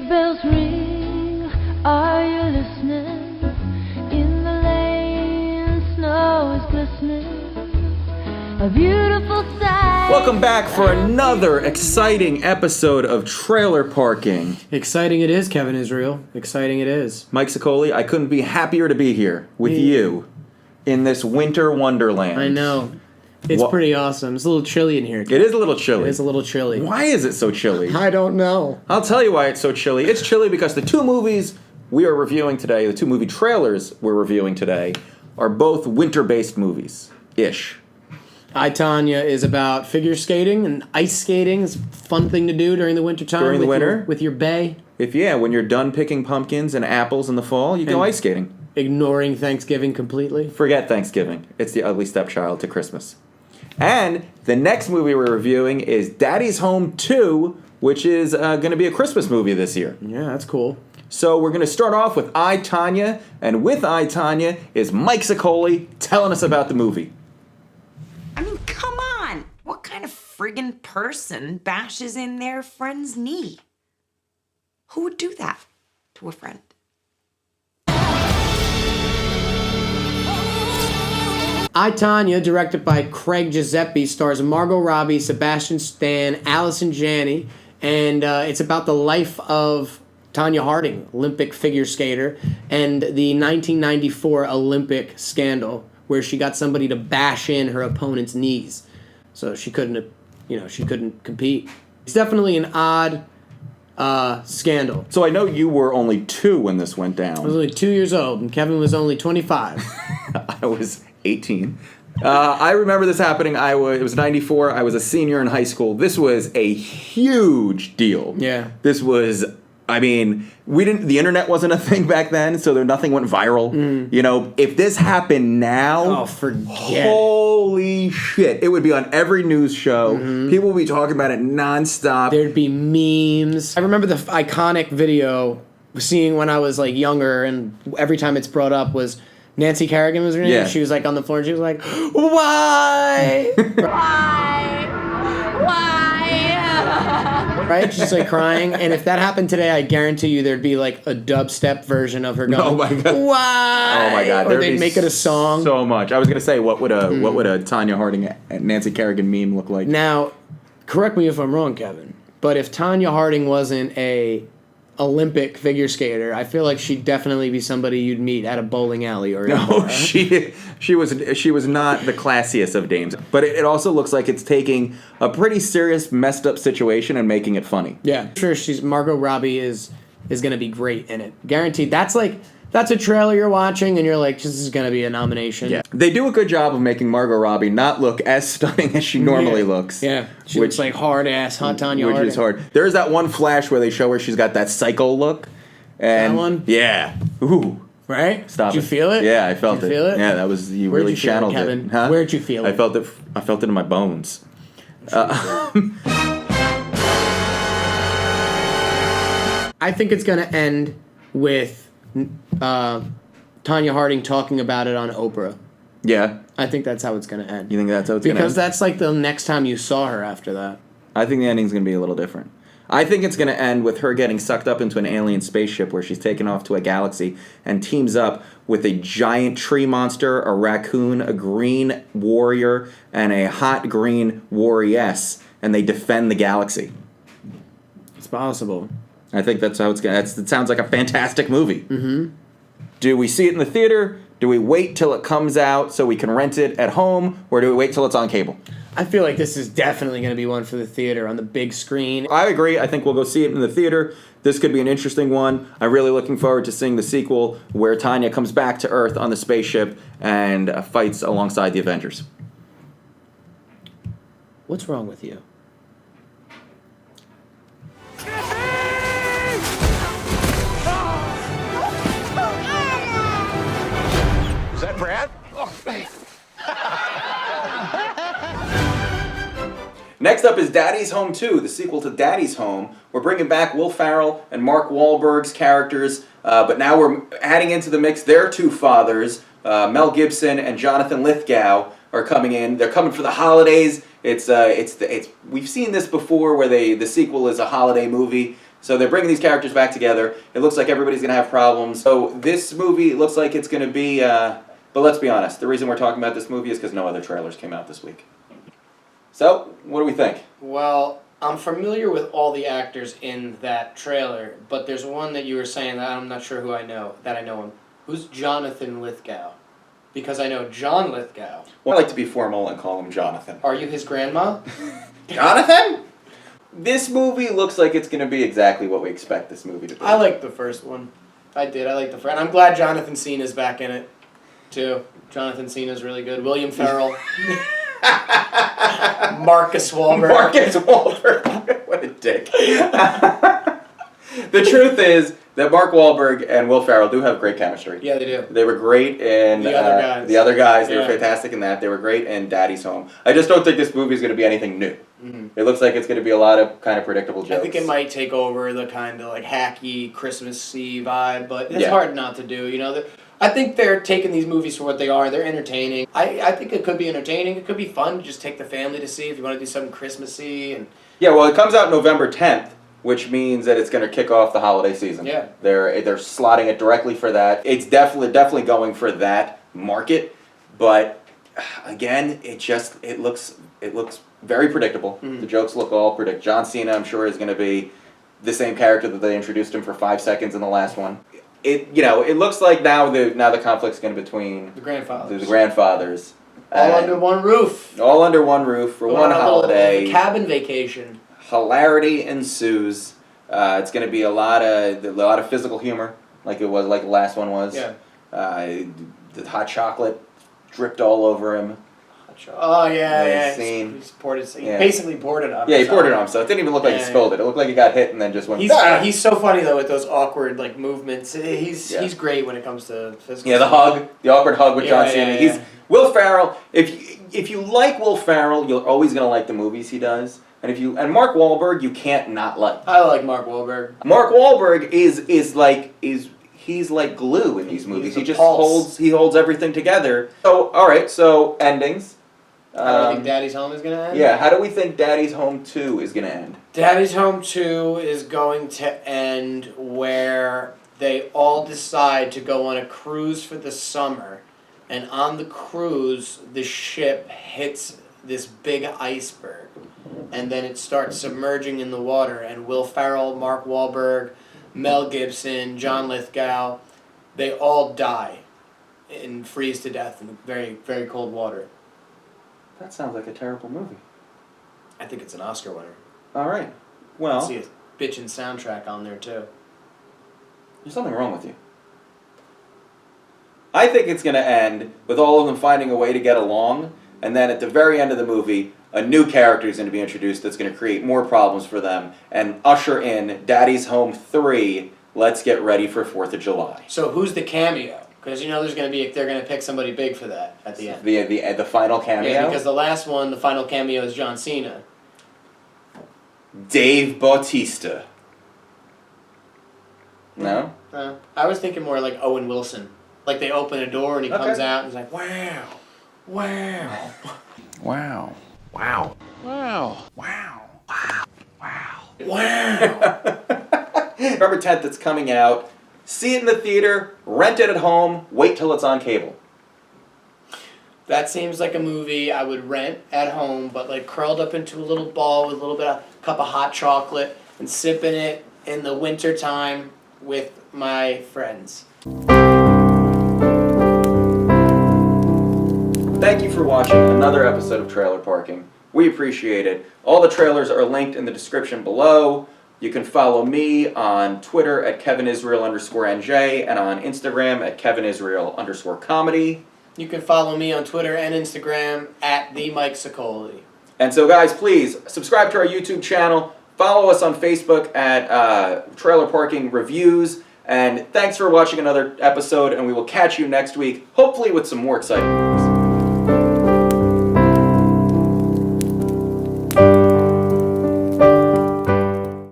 bells ring, are you listening? In the lane, snow is glistening, a beautiful sight. Welcome back for another exciting episode of Trailer Parking. Exciting it is, Kevin Israel. Exciting it is. Mike Sicoli, I couldn't be happier to be here with you in this winter wonderland. I know. It's pretty awesome. It's a little chilly in here. It is a little chilly. It is a little chilly. Why is it so chilly? I don't know. I'll tell you why it's so chilly. It's chilly because the two movies we are reviewing today, the two movie trailers we're reviewing today, are both winter-based movies-ish. I, Tonya is about figure skating and ice skating. It's a fun thing to do during the winter time. During the winter? With your bae. When you're done picking pumpkins and apples in the fall, you go ice skating. Ignoring Thanksgiving completely. Forget Thanksgiving. It's the ugly stepchild to Christmas. And the next movie we're reviewing is Daddy's Home 2, which is going to be a Christmas movie this year. Yeah, that's cool. So we're going to start off with I, Tonya, and with I, Tonya is Mike Sicoli telling us about the movie. I mean, come on! What kind of friggin' person bashes in their friend's knee? Who would do that to a friend? I, Tonya, directed by Craig Giuseppe, stars Margot Robbie, Sebastian Stan, Allison Janney, and it's about the life of Tonya Harding, Olympic figure skater, and the 1994 Olympic scandal where she got somebody to bash in her opponent's knees, so she couldn't compete. It's definitely an odd scandal. So I know you were only 2 when this went down. I was only 2 years old, and Kevin was only 25. I was 18. I remember this happening. It was 94. I was a senior in high school. This was a huge deal. Yeah. This was, the internet wasn't a thing back then, so nothing went viral. You know, if this happened now, Oh, forget holy shit. It would be on every news show. People would be talking about it nonstop. There'd be memes. I remember the iconic video seeing when I was like younger, and every time it's brought up was Nancy Kerrigan was her name. Yeah. She was like on the floor and she was like, "Why? Why?" Right? She's like crying. And if that happened today, I guarantee you there'd be like a dubstep version of her going, Oh my God. "Why?" Oh my God! Or they'd make it a song. So much. I was gonna say, what would a Tonya Harding and Nancy Kerrigan meme look like? Now, correct me if I'm wrong, Kevin, but if Tonya Harding wasn't a Olympic figure skater, I feel like she'd definitely be somebody you'd meet at a bowling alley or No, she was not the classiest of dames. But it also looks like it's taking a pretty serious, messed up situation and making it funny. Yeah, sure. Margot Robbie is going to be great in it, guaranteed. That's a trailer you're watching and you're like, this is going to be a nomination. Yeah, they do a good job of making Margot Robbie not look as stunning as she normally looks. Yeah, she looks like hard ass hot Tonya Harding. Which is hard. There is that one flash where they show her she's got that psycho look. And that one? Yeah. Ooh. Right? Stop Did you feel it? Yeah, I felt it. Did you feel it? Yeah, that was you Where'd really you feel it, channeled Kevin? it. Huh? Where'd you feel it? I felt it in my bones. I think it's going to end with Tonya Harding talking about it on Oprah. Yeah. I think that's how it's going to end. You think that's how it's going to end? Because that's like the next time you saw her after that. I think the ending's going to be a little different. I think it's going to end with her getting sucked up into an alien spaceship where she's taken off to a galaxy and teams up with a giant tree monster, a raccoon, a green warrior, and a hot green warrioress, and they defend the galaxy. It's possible. I think that's how it's going to... It sounds like a fantastic movie. Mm-hmm. Do we see it in the theater? Do we wait till it comes out so we can rent it at home? Or do we wait till it's on cable? I feel like this is definitely going to be one for the theater on the big screen. I agree. I think we'll go see it in the theater. This could be an interesting one. I'm really looking forward to seeing the sequel where Tonya comes back to Earth on the spaceship and fights alongside the Avengers. What's wrong with you? Is that Brad? Oh, hey. Next up is Daddy's Home 2, the sequel to Daddy's Home. We're bringing back Will Ferrell and Mark Wahlberg's characters, but now we're adding into the mix their two fathers, Mel Gibson and Jonathan Lithgow, are coming in. They're coming for the holidays. We've seen this before, where the sequel is a holiday movie. So they're bringing these characters back together. It looks like everybody's going to have problems. So this movie looks like it's going to be... but let's be honest. The reason we're talking about this movie is because no other trailers came out this week. So, what do we think? Well, I'm familiar with all the actors in that trailer, but there's one that you were saying that I'm not sure who I know him. Who's Jonathan Lithgow? Because I know John Lithgow. Well, I like to be formal and call him Jonathan. Are you his grandma? Jonathan? This movie looks like it's going to be exactly what we expect this movie to be. I liked the first one. I did. I liked the first. And I'm glad Jonathan Cena's back in it, too. Jonathan Cena's really good. William Ferrell. Marcus Wahlberg. Marcus Wahlberg. What a dick. The truth is that Mark Wahlberg and Will Ferrell do have great chemistry. Yeah, they do. They were great in... The other guys. The other guys, they Yeah. were fantastic in that. They were great in Daddy's Home. I just don't think this movie is going to be anything new. Mm-hmm. It looks like it's going to be a lot of kind of predictable jokes. I think it might take over the kind of like hacky Christmassy vibe, but it's Yeah. hard not to do. You know, I think they're taking these movies for what they are. They're entertaining. I think it could be entertaining. It could be fun to just take the family to see if you want to do something Christmassy. And Yeah, well, it comes out November 10th, which means that it's going to kick off the holiday season. Yeah. They're slotting it directly for that. It's definitely going for that market, but again, it looks very predictable. Mm-hmm. The jokes look all predict. John Cena, I'm sure, is going to be the same character that they introduced him for 5 seconds in the last one. It looks like now the conflict's going to be between the grandfathers. the grandfathers. All under one roof. All under one roof for Go one on a holiday. little cabin vacation. Hilarity ensues. It's going to be a lot of physical humor, like the last one was. Yeah. The hot chocolate dripped all over him. Oh yeah, The yeah. scene. He Yeah. basically poured it on. Yeah, he himself. poured it on himself. It didn't even look like he Yeah, spilled it. It looked like he got hit and then just went. He's so funny though with those awkward like movements. He's great when it comes to physical. Yeah, the awkward hug with John Cena. Yeah. He's Will Ferrell. If you like Will Ferrell, you're always gonna like the movies he does. And Mark Wahlberg, you can't not like. I like Mark Wahlberg. Mark Wahlberg he's like glue in these movies. He's He the just pulse. holds everything together. So all right, so endings. How do I think Daddy's Home is gonna end? Yeah, how do we think Daddy's Home 2 is gonna end? Daddy's Home 2 is going to end where they all decide to go on a cruise for the summer, and on the cruise, the ship hits this big iceberg, and then it starts submerging in the water, and Will Ferrell, Mark Wahlberg, Mel Gibson, John Lithgow, they all die and freeze to death in very, very cold water. That sounds like a terrible movie. I think it's an Oscar winner. All right. I Well, see a bitchin' soundtrack on there, too. there's something wrong with you. I think it's going to end with all of them finding a way to get along, and then at the very end of the movie, a new character is going to be introduced that's going to create more problems for them and usher in Daddy's Home 3. Let's get ready for 4th of July. So who's the cameo? Because they're gonna pick somebody big for that at the end. The final cameo. Yeah, because the last one, the final cameo is John Cena. Dave Bautista. No? I was thinking more like Owen Wilson. Like they open a door and he comes out and he's like, wow, wow. Wow. Wow. Wow. Wow. Wow. November 10th, it's coming out. See it in the theater, rent it at home, wait till it's on cable. That seems like a movie I would rent at home, but like curled up into a little ball with a little bit of cup of hot chocolate and sipping it in the winter time with my friends. Thank you for watching another episode of Trailer Parking. We appreciate it. All the trailers are linked in the description below. You can follow me on Twitter at KevinIsrael_NJ and on Instagram at KevinIsrael_comedy. You can follow me on Twitter and Instagram at the Mike Sicoli. And so guys, please subscribe to our YouTube channel. Follow us on Facebook at Trailer Parking Reviews. And thanks for watching another episode, and we will catch you next week, hopefully with some more excitement.